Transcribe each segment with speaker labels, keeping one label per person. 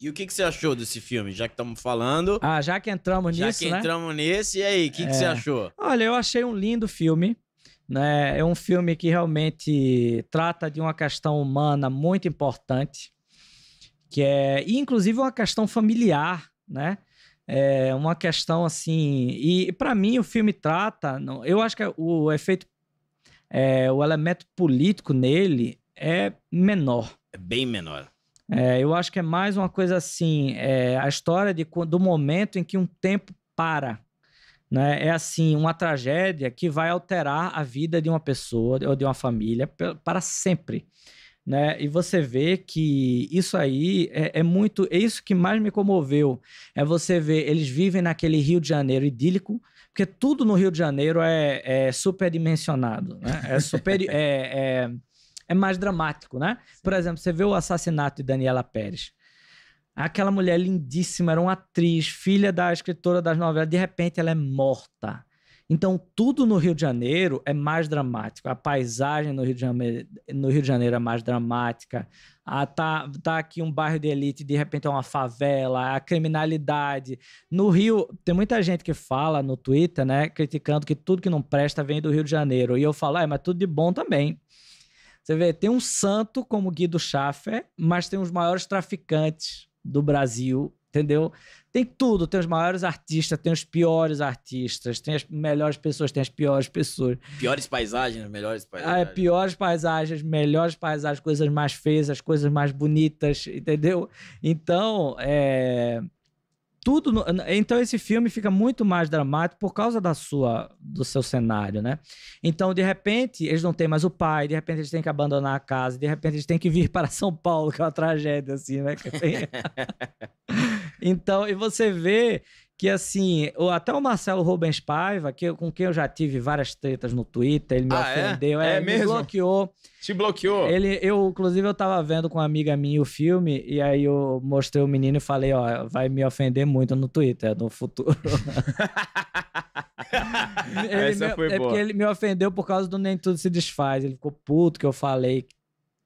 Speaker 1: E o que você achou desse filme, já que estamos falando?
Speaker 2: Já que entramos nisso, né?
Speaker 1: Já que entramos nesse, e aí, o que você achou?
Speaker 2: Olha, eu achei um lindo filme, né? É um filme que realmente trata de uma questão humana muito importante, que é, inclusive, uma questão familiar, né? É uma questão assim... E, para mim, o filme trata... Eu acho que o efeito... o elemento político nele é menor.
Speaker 1: É bem menor.
Speaker 2: Eu acho que é mais uma coisa assim, a história do momento em que um tempo para, né? É assim, uma tragédia que vai alterar a vida de uma pessoa ou de uma família para sempre, né? E você vê que isso aí é muito... É isso que mais me comoveu, é você ver, eles vivem naquele Rio de Janeiro idílico, porque tudo no Rio de Janeiro é superdimensionado, né? É mais dramático, né? Sim. Por exemplo, você vê o assassinato de Daniela Pérez. Aquela mulher lindíssima, era uma atriz, filha da escritora das novelas, de repente ela é morta. Então, tudo no Rio de Janeiro é mais dramático. A paisagem no Rio de Janeiro é mais dramática. Tá aqui um bairro de elite, de repente é uma favela, a criminalidade. No Rio, tem muita gente que fala no Twitter, né, criticando que tudo que não presta vem do Rio de Janeiro. E eu falo, mas tudo de bom também. Você vê, tem um santo como Guido Schaffer, mas tem os maiores traficantes do Brasil, entendeu? Tem tudo, tem os maiores artistas, tem os piores artistas, tem as melhores pessoas, tem as piores pessoas.
Speaker 1: Piores paisagens, melhores paisagens.
Speaker 2: Piores paisagens, melhores paisagens, coisas mais feias, as coisas mais bonitas, entendeu? Então, então esse filme fica muito mais dramático por causa do seu cenário, né? Então, de repente, eles não têm mais o pai, de repente eles têm que abandonar a casa, de repente eles têm que vir para São Paulo, que é uma tragédia, assim, né? Então, e você vê que, assim, até o Marcelo Rubens Paiva, com quem eu já tive várias tretas no Twitter, ele me ofendeu,
Speaker 3: me
Speaker 2: bloqueou.
Speaker 3: Te bloqueou?
Speaker 2: Inclusive, eu tava vendo com uma amiga minha o filme, e aí eu mostrei o menino e falei, vai me ofender muito no Twitter, no futuro.
Speaker 3: Essa foi boa.
Speaker 2: Porque ele me ofendeu por causa do Nem Tudo Se Desfaz, ele ficou puto que eu falei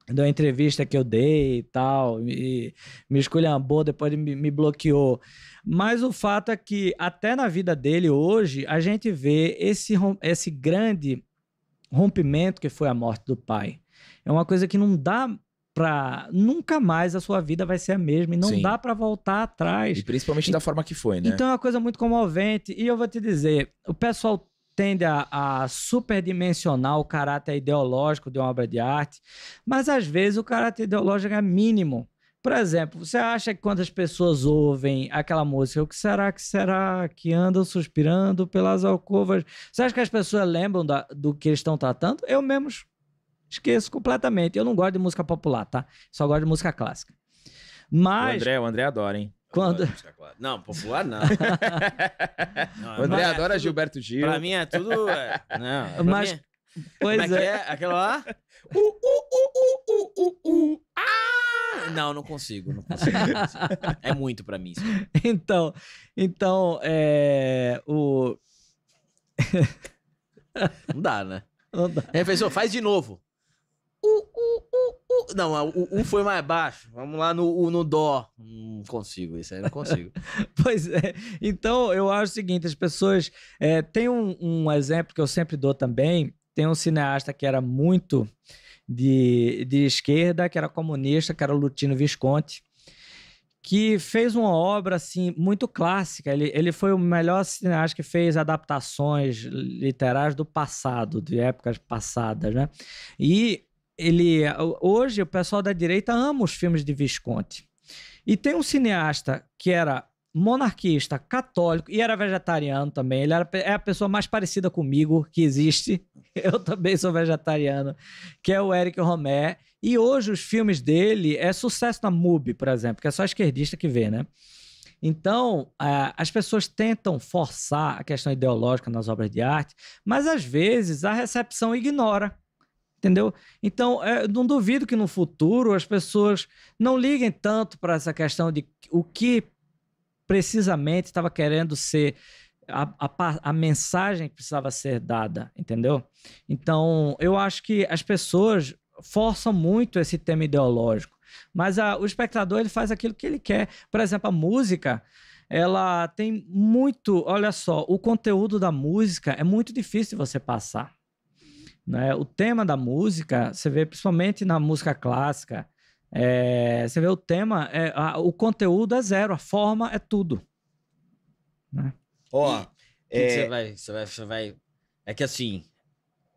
Speaker 2: da entrevista que eu dei e tal, e me esculhambou, depois ele me bloqueou. Mas o fato é que até na vida dele hoje, a gente vê esse grande rompimento que foi a morte do pai. É uma coisa que não dá pra... Nunca mais a sua vida vai ser a mesma e não dá pra voltar atrás.
Speaker 3: E principalmente da forma que foi, né?
Speaker 2: Então é uma coisa muito comovente. E eu vou te dizer, o pessoal tende a superdimensionar o caráter ideológico de uma obra de arte, mas às vezes o caráter ideológico é mínimo. Por exemplo, você acha que quando as pessoas ouvem aquela música, o que será que andam suspirando pelas alcovas? Você acha que as pessoas lembram do que eles estão tratando? Eu mesmo esqueço completamente. Eu não gosto de música popular, tá? Só gosto de música clássica. Mas...
Speaker 3: O André adora, hein?
Speaker 1: Não, popular não.
Speaker 3: O André adora Gilberto Gil.
Speaker 1: Pra mim é tudo... Não,
Speaker 2: mas... Pois
Speaker 1: é. Aquela lá? Não consigo. É muito pra mim isso.
Speaker 2: Então,
Speaker 1: Não dá, né?
Speaker 2: Não dá.
Speaker 1: Professor, faz de novo. Não, o foi mais baixo. Vamos lá no dó. Não consigo, isso aí não consigo.
Speaker 2: Pois é. Então, eu acho o seguinte, as pessoas... tem um exemplo que eu sempre dou também. Tem um cineasta que era muito de esquerda, que era comunista, que era o Lutino Visconti, que fez uma obra assim, muito clássica. Ele foi o melhor cineasta que fez adaptações literárias do passado, de épocas passadas, né? E hoje o pessoal da direita ama os filmes de Visconti. E tem um cineasta que era monarquista, católico e era vegetariano também. Ele é a pessoa mais parecida comigo que existe. Eu também sou vegetariano, que é o Éric Rohmer. E hoje os filmes dele é sucesso na MUBI, por exemplo, que é só esquerdista que vê, né? Então, as pessoas tentam forçar a questão ideológica nas obras de arte, mas às vezes a recepção ignora. Entendeu? Então, não duvido que no futuro as pessoas não liguem tanto para essa questão de o que precisamente estava querendo ser a mensagem que precisava ser dada, entendeu? Então, eu acho que as pessoas forçam muito esse tema ideológico. Mas o espectador, ele faz aquilo que ele quer. Por exemplo, a música, ela tem muito... Olha só, o conteúdo da música é muito difícil de você passar, né? O tema da música, você vê principalmente na música clássica, você vê o tema, o conteúdo é zero, a forma é tudo, né?
Speaker 3: Ó,
Speaker 1: Você vai... É que assim...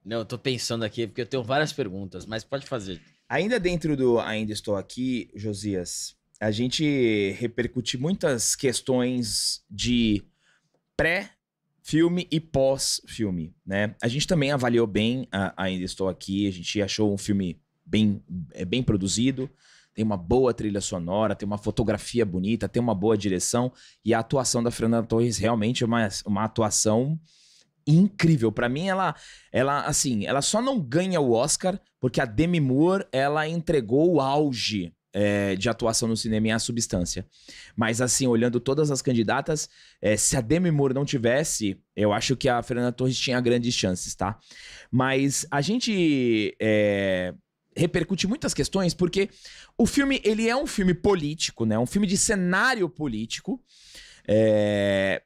Speaker 1: Não, eu tô pensando aqui, porque eu tenho várias perguntas, mas pode fazer.
Speaker 3: ainda dentro do Ainda Estou Aqui, Josias, a gente repercute muitas questões de pré-filme e pós-filme, né? A gente também avaliou bem Ainda Estou Aqui, a gente achou um filme bem produzido, tem uma boa trilha sonora, tem uma fotografia bonita, tem uma boa direção, e a atuação da Fernanda Torres realmente é uma atuação incrível. Pra mim, ela só não ganha o Oscar porque a Demi Moore, ela entregou o auge de atuação no cinema em A Substância. Mas assim, olhando todas as candidatas, se a Demi Moore não tivesse, eu acho que a Fernanda Torres tinha grandes chances, tá? Mas a gente repercute muitas questões porque o filme, ele é um filme político, né? Um filme de cenário político.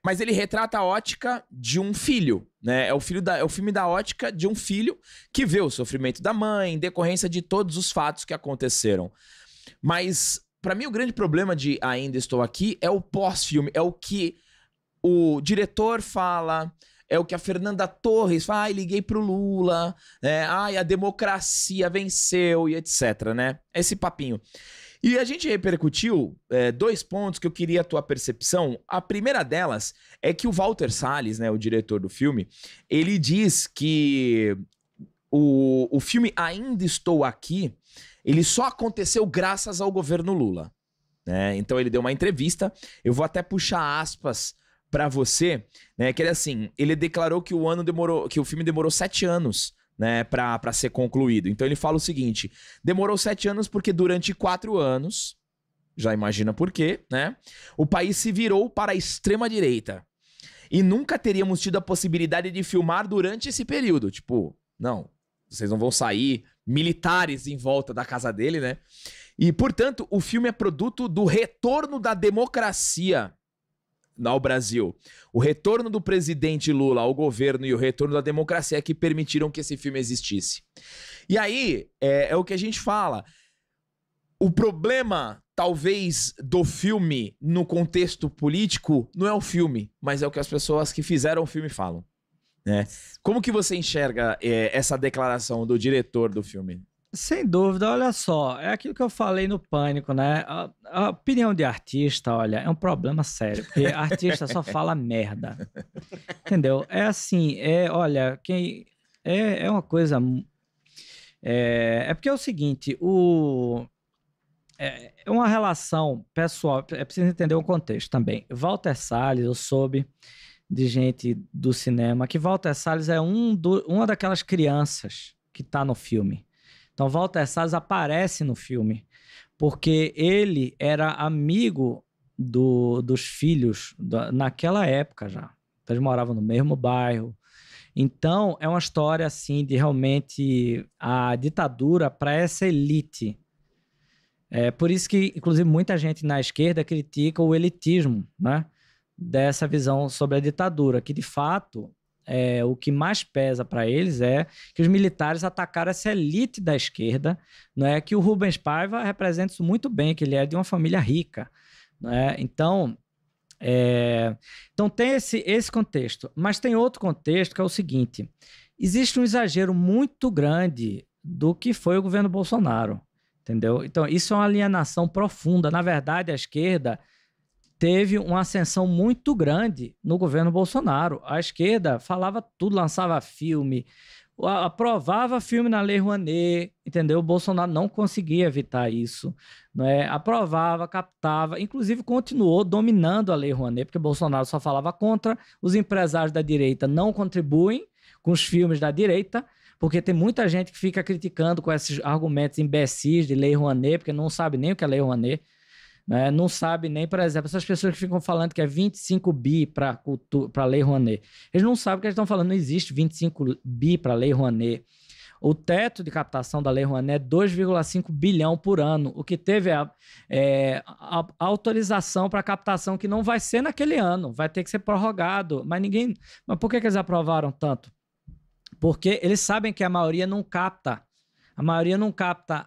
Speaker 3: Mas ele retrata a ótica de um filho, né? É o filme da ótica de um filho que vê o sofrimento da mãe em decorrência de todos os fatos que aconteceram. Mas, pra mim, o grande problema de Ainda Estou Aqui é o pós-filme, é o que o diretor fala, é o que a Fernanda Torres fala, liguei pro Lula, né? A democracia venceu e etc, né? Esse papinho. E a gente repercutiu 2 pontos que eu queria a tua percepção. A primeira delas é que o Walter Salles, né, o diretor do filme, ele diz que o filme Ainda Estou Aqui, ele só aconteceu graças ao governo Lula, né? Então ele deu uma entrevista, eu vou até puxar aspas pra você, né, que ele assim, ele declarou que o filme demorou 7 anos, né, pra ser concluído. Então ele fala o seguinte: demorou 7 anos porque durante 4 anos, já imagina por quê, né, o país se virou para a extrema-direita. E nunca teríamos tido a possibilidade de filmar durante esse período. Tipo, não, vocês não vão sair militares em volta da casa dele, né? E, portanto, o filme é produto do retorno da democracia ao Brasil. O retorno do presidente Lula ao governo e o retorno da democracia que permitiram que esse filme existisse. E aí, é o que a gente fala. O problema, talvez, do filme no contexto político não é o filme, mas é o que as pessoas que fizeram o filme falam, né? Como que você enxerga essa declaração do diretor do filme?
Speaker 2: Sem dúvida, olha só, é aquilo que eu falei no Pânico, né? A opinião de artista, olha, é um problema sério, porque artista só fala merda, entendeu? É assim, olha, é uma coisa... É porque é o seguinte, é uma relação pessoal, é preciso entender o contexto também. Walter Salles, eu soube de gente do cinema que Walter Salles é uma daquelas crianças que tá no filme. Então, Walter Salles aparece no filme porque ele era amigo dos filhos naquela época já. Então, eles moravam no mesmo bairro. Então, é uma história assim de realmente a ditadura para essa elite. É por isso que, inclusive, muita gente na esquerda critica o elitismo, né, dessa visão sobre a ditadura, que de fato... o que mais pesa para eles é que os militares atacaram essa elite da esquerda, não é? Que o Rubens Paiva representa isso muito bem, que ele é de uma família rica, não é? Então tem esse contexto, mas tem outro contexto que é o seguinte: existe um exagero muito grande do que foi o governo Bolsonaro, entendeu? Então isso é uma alienação profunda. Na verdade, a esquerda teve uma ascensão muito grande no governo Bolsonaro. A esquerda falava tudo, lançava filme, aprovava filme na Lei Rouanet, entendeu? O Bolsonaro não conseguia evitar isso, né? Aprovava, captava, inclusive continuou dominando a Lei Rouanet, porque Bolsonaro só falava contra, os empresários da direita não contribuem com os filmes da direita, porque tem muita gente que fica criticando com esses argumentos imbecis de Lei Rouanet, porque não sabe nem o que é Lei Rouanet, né? Não sabe nem, por exemplo, essas pessoas que ficam falando que é 25 bi para a Lei Rouanet. Eles não sabem o que eles estão falando, não existe 25 bi para a Lei Rouanet. O teto de captação da Lei Rouanet é 2,5 bilhão por ano, o que teve a autorização para captação que não vai ser naquele ano, vai ter que ser prorrogado. Mas por que eles aprovaram tanto? Porque eles sabem que a maioria não capta. A maioria não capta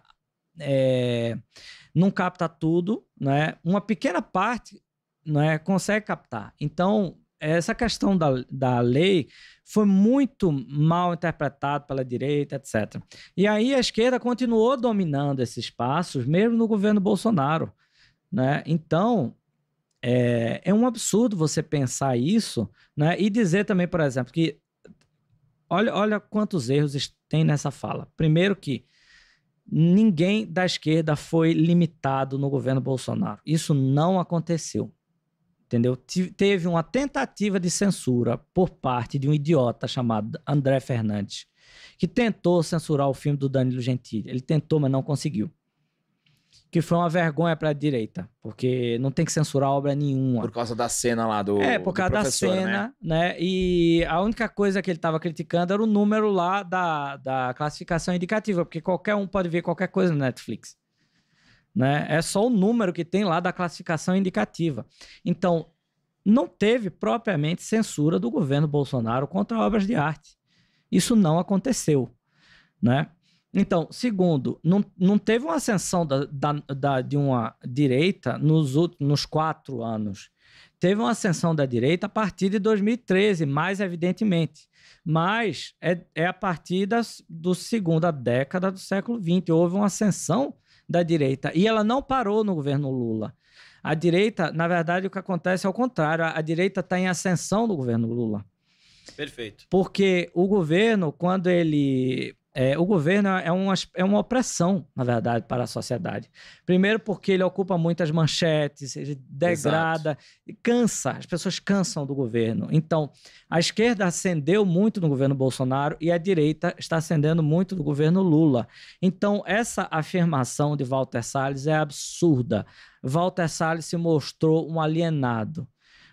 Speaker 2: tudo, né? Uma pequena parte, né, consegue captar. Então, essa questão da lei foi muito mal interpretada pela direita, etc. E aí a esquerda continuou dominando esses espaços, mesmo no governo Bolsonaro, né? Então, é um absurdo você pensar isso, né? E dizer também, por exemplo, que olha quantos erros tem nessa fala. Primeiro que ninguém da esquerda foi limitado no governo Bolsonaro. Isso não aconteceu. Entendeu? Teve uma tentativa de censura por parte de um idiota chamado André Fernandes, que tentou censurar o filme do Danilo Gentili. Ele tentou, mas não conseguiu. Que foi uma vergonha para a direita, porque não tem que censurar obra nenhuma.
Speaker 3: Por causa da cena lá do
Speaker 2: por causa da cena, né? E a única coisa que ele estava criticando era o número lá da classificação indicativa, porque qualquer um pode ver qualquer coisa no Netflix. Né? É só o número que tem lá da classificação indicativa. Então, não teve propriamente censura do governo Bolsonaro contra obras de arte. Isso não aconteceu, né? Então, segundo, não teve uma ascensão de uma direita nos 4 anos. Teve uma ascensão da direita a partir de 2013, mais evidentemente. Mas é a partir da segunda década do século XX. Houve uma ascensão da direita. E ela não parou no governo Lula. A direita, na verdade, o que acontece é o contrário. A direita está em ascensão no governo Lula.
Speaker 1: Perfeito.
Speaker 2: Porque o governo, quando ele... o governo é uma opressão, na verdade, para a sociedade. Primeiro porque ele ocupa muitas manchetes, ele degrada, cansa, as pessoas cansam do governo. Então, a esquerda ascendeu muito no governo Bolsonaro e a direita está ascendendo muito no governo Lula. Então, essa afirmação de Walter Salles é absurda. Walter Salles se mostrou um alienado,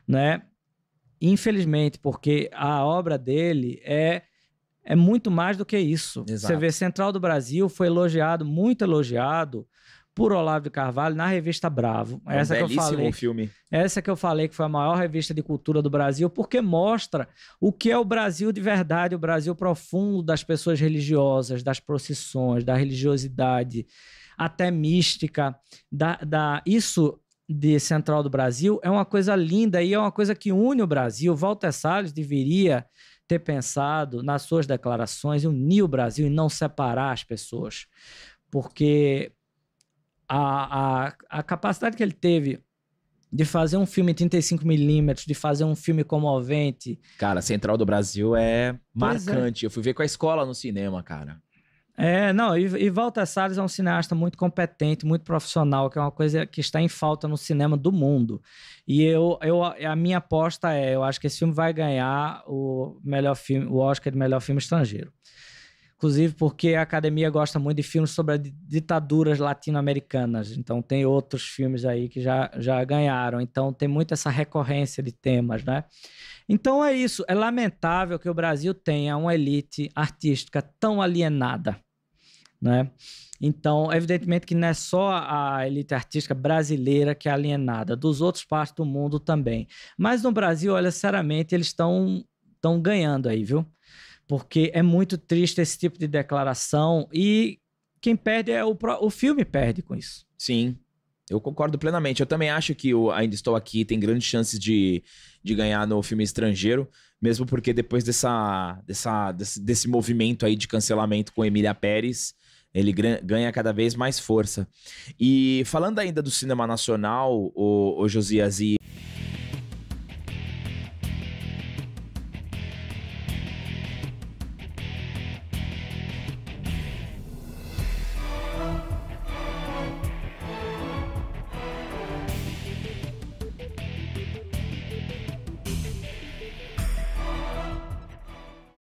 Speaker 2: né? Infelizmente, porque a obra dele é muito mais do que isso.
Speaker 3: Exato.
Speaker 2: Você vê, Central do Brasil foi elogiado, muito elogiado, por Olavo de Carvalho na revista Bravo.
Speaker 3: Essa belíssimo filme.
Speaker 2: Essa que eu falei que foi a maior revista de cultura do Brasil, porque mostra o que é o Brasil de verdade, o Brasil profundo das pessoas religiosas, das procissões, da religiosidade, até mística. Isso de Central do Brasil é uma coisa linda e é uma coisa que une o Brasil. Walter Salles deveria ter pensado nas suas declarações, unir o Brasil e não separar as pessoas. Porque a capacidade que ele teve de fazer um filme em 35mm, de fazer um filme comovente...
Speaker 3: Cara, Central do Brasil é marcante. Eu fui ver com a escola no cinema, cara.
Speaker 2: E Walter Salles é um cineasta muito competente, muito profissional, que é uma coisa que está em falta no cinema do mundo. E a minha aposta eu acho que esse filme vai ganhar o Oscar de melhor filme estrangeiro. Inclusive porque a academia gosta muito de filmes sobre ditaduras latino-americanas. Então tem outros filmes aí que já ganharam. Então tem muito essa recorrência de temas, né? Então é isso. É lamentável que o Brasil tenha uma elite artística tão alienada, né? Então, evidentemente que não é só a elite artística brasileira que é alienada, dos outros partes do mundo também. Mas no Brasil, olha, sinceramente, eles estão ganhando aí, viu? Porque é muito triste esse tipo de declaração e quem perde o filme perde com isso.
Speaker 3: Sim, eu concordo plenamente. Eu também acho que o Ainda Estou Aqui tem grandes chances de ganhar no filme estrangeiro, mesmo porque depois desse movimento aí de cancelamento com Emília Pérez, ele ganha cada vez mais força. E falando ainda do cinema nacional, o Josias, e